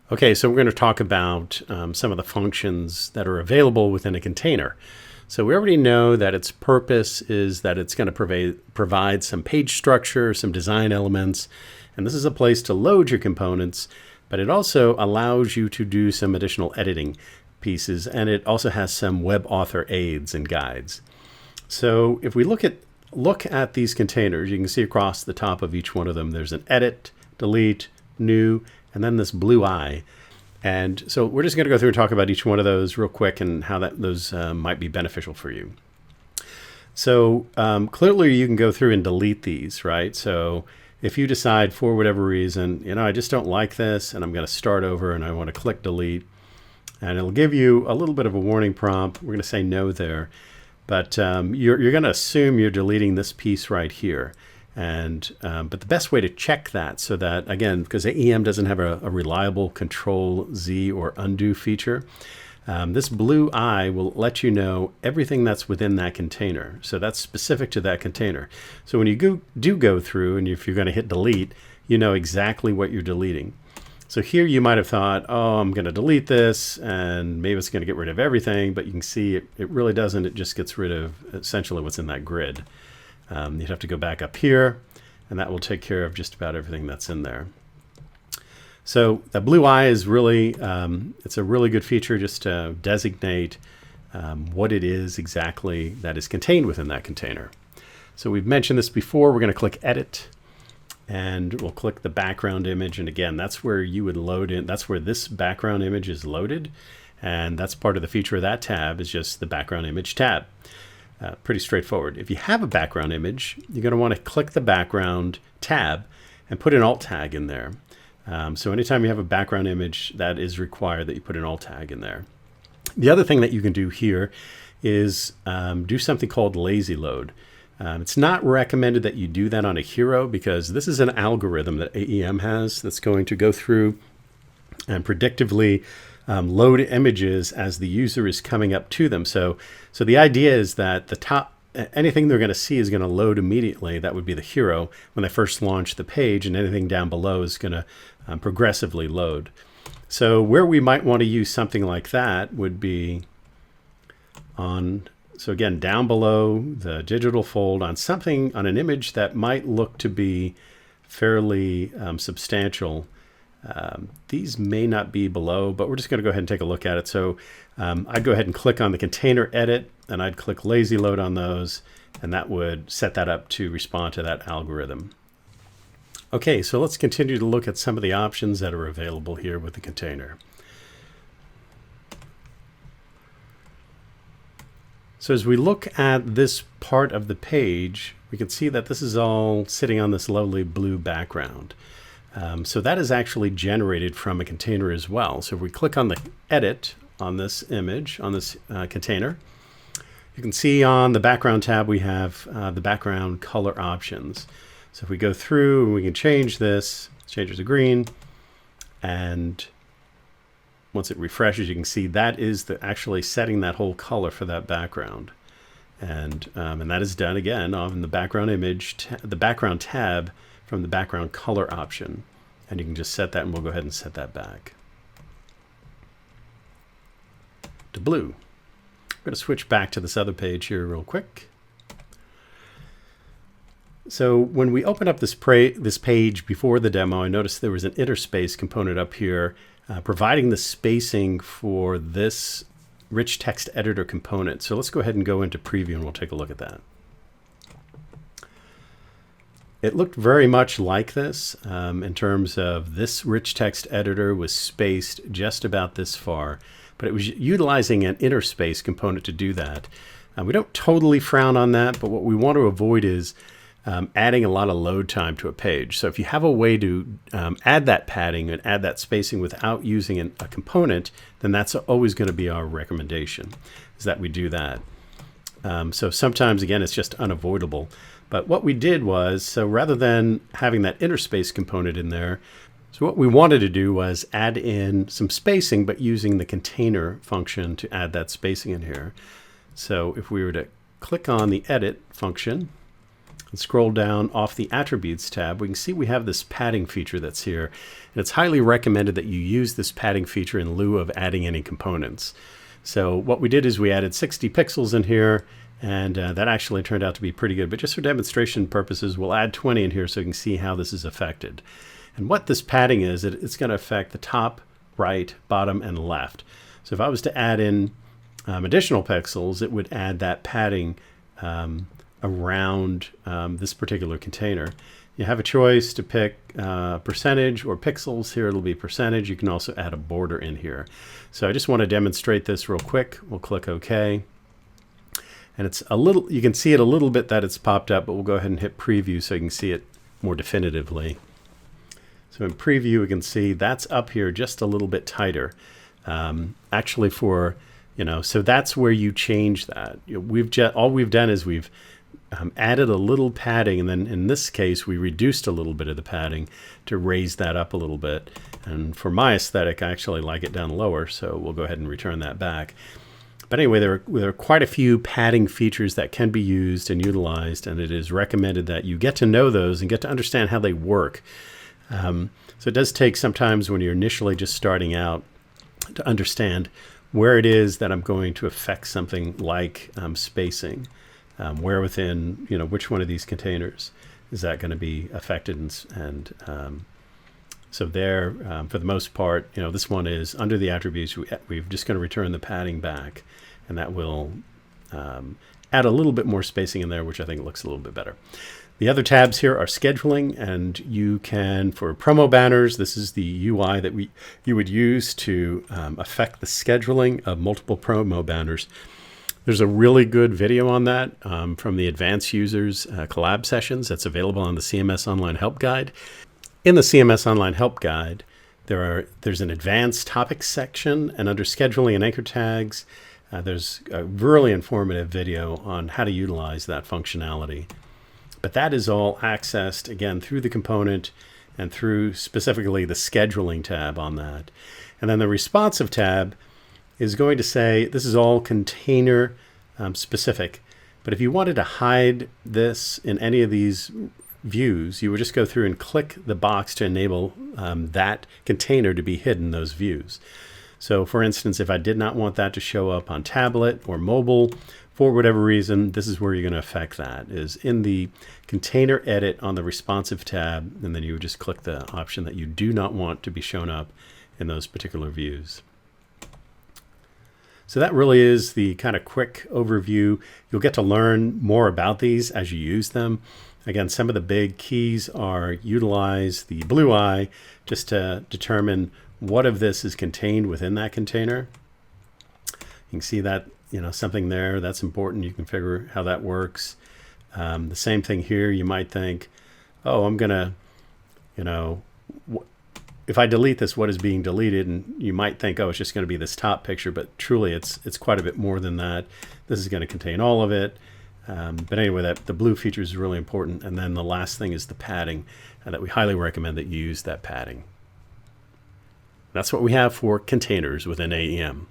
Okay, so we're going to talk about some of the functions that are available within a container. So we already know that its purpose is that it's going to provide some page structure, some design elements, and this is a place to load your components, but it also allows you to do some additional editing pieces, and it also has some web author aids and guides. So if we look at these containers, you can see across the top of each one of them, there's an edit, delete, new, and then this blue eye. And so we're just going to go through and talk about each one of those real quick and how those might be beneficial for you. So clearly you can go through and delete these, right? So if you decide for whatever reason, I just don't like this and I'm going to start over and I want to click delete, and it'll give you a little bit of a warning prompt. We're going to say no there, but you're going to assume you're deleting this piece right here. And but the best way to check that, so that, again, because AEM doesn't have a reliable Control Z or undo feature, this blue eye will let you know everything that's within that container. So that's specific to that container. So when you do go through, and if you're going to hit delete, you know exactly what you're deleting. So here you might have thought, oh, I'm going to delete this, and maybe it's going to get rid of everything, but you can see it really doesn't. It just gets rid of essentially what's in that grid. You'd have to go back up here, and that will take care of just about everything that's in there. So the blue eye is really, it's a really good feature just to designate what it is exactly that is contained within that container. So we've mentioned this before. We're going to click Edit, and we'll click the background image. And again, that's where you would load in. That's where this background image is loaded. And that's part of the feature of that tab, is just the background image tab. Pretty straightforward. If you have a background image, you're going to want to click the background tab and put an alt tag in there. So anytime you have a background image, that is required that you put an alt tag in there. The other thing that you can do here is do something called lazy load. It's not recommended that you do that on a hero, because this is an algorithm that AEM has that's going to go through and predictively load images as the user is coming up to them. So the idea is that anything they're going to see is going to load immediately. That would be the hero when they first launch the page, and anything down below is going to progressively load. So where we might want to use something like that would be so again, down below the digital fold on an image that might look to be fairly substantial. These may not be below, but we're just going to go ahead and take a look at it. So I'd go ahead and click on the container edit, and I'd click lazy load on those, and that would set that up to respond to that algorithm. Okay, so let's continue to look at some of the options that are available here with the container. So as we look at this part of the page, we can see that this is all sitting on this lovely blue background. So that is actually generated from a container as well. So if we click on the edit on this image, on this container, you can see on the background tab we have the background color options. So if we go through, we can change this, change it to green, and once it refreshes, you can see that is actually setting that whole color for that background. And that is done again on the background image, the background tab, from the background color option, and you can just set that, and we'll go ahead and set that back to blue. I'm going to switch back to this other page here real quick. So when we open up this page before the demo, I noticed there was an interspace component up here providing the spacing for this rich text editor component. So let's go ahead and go into preview, and we'll take a look at that. It looked very much like this in terms of this rich text editor was spaced just about this far, but it was utilizing an interspace component to do that. We don't totally frown on that, but what we want to avoid is adding a lot of load time to a page. So if you have a way to add that padding and add that spacing without using a component, then that's always going to be our recommendation, is that we do that. So sometimes, again, it's just unavoidable. But what we did was, so rather than having that interspace component in there, so what we wanted to do was add in some spacing, but using the container function to add that spacing in here. So if we were to click on the edit function and scroll down off the Attributes tab, we can see we have this padding feature that's here. And it's highly recommended that you use this padding feature in lieu of adding any components. So what we did is we added 60 pixels in here, and that actually turned out to be pretty good. But just for demonstration purposes, we'll add 20 in here so you can see how this is affected. And what this padding is, it's going to affect the top, right, bottom, and left. So if I was to add in additional pixels, it would add that padding around this particular container. You have a choice to pick percentage or pixels. Here it'll be percentage. You can also add a border in here. So I just want to demonstrate this real quick. We'll click OK. And it's a little, you can see it a little bit that it's popped up, but we'll go ahead and hit preview so you can see it more definitively. So in preview, we can see that's up here just a little bit tighter. Actually for, so that's where you change that. All we've done is we've added a little padding, and then in this case, we reduced a little bit of the padding to raise that up a little bit. And for my aesthetic, I actually like it down lower, so we'll go ahead and return that back. But anyway, there are quite a few padding features that can be used and utilized, and it is recommended that you get to know those and get to understand how they work. So it does take sometimes when you're initially just starting out to understand where it is that I'm going to affect something like spacing, where within, which one of these containers is that going to be affected. And so there, for the most part, this one is under the attributes. We're just going to return the padding back, and that will add a little bit more spacing in there, which I think looks a little bit better. The other tabs here are scheduling, and you can, for promo banners, this is the UI that you would use to affect the scheduling of multiple promo banners. There's a really good video on that from the advanced users collab sessions that's available on the CMS Online Help Guide. In the CMS Online Help Guide, there's an advanced topics section, and under scheduling and anchor tags, there's a really informative video on how to utilize that functionality. But that is all accessed, again, through the component and through specifically the scheduling tab on that. And then the responsive tab is going to say this is all container specific. But if you wanted to hide this in any of these views, you would just go through and click the box to enable that container to be hidden in those views. So for instance, if I did not want that to show up on tablet or mobile, for whatever reason, this is where you're going to affect that, is in the container edit on the responsive tab, and then you would just click the option that you do not want to be shown up in those particular views. So that really is the kind of quick overview. You'll get to learn more about these as you use them. Again, some of the big keys are utilize the blue eye just to determine what of this is contained within that container. You can see that, something there that's important. You can figure how that works. The same thing here. You might think, oh, I'm gonna, if I delete this, what is being deleted? And you might think, oh, it's just going to be this top picture, but truly it's quite a bit more than that. This is going to contain all of it. But anyway, the blue feature is really important. And then the last thing is the padding, that we highly recommend that you use that padding. That's what we have for containers within AEM.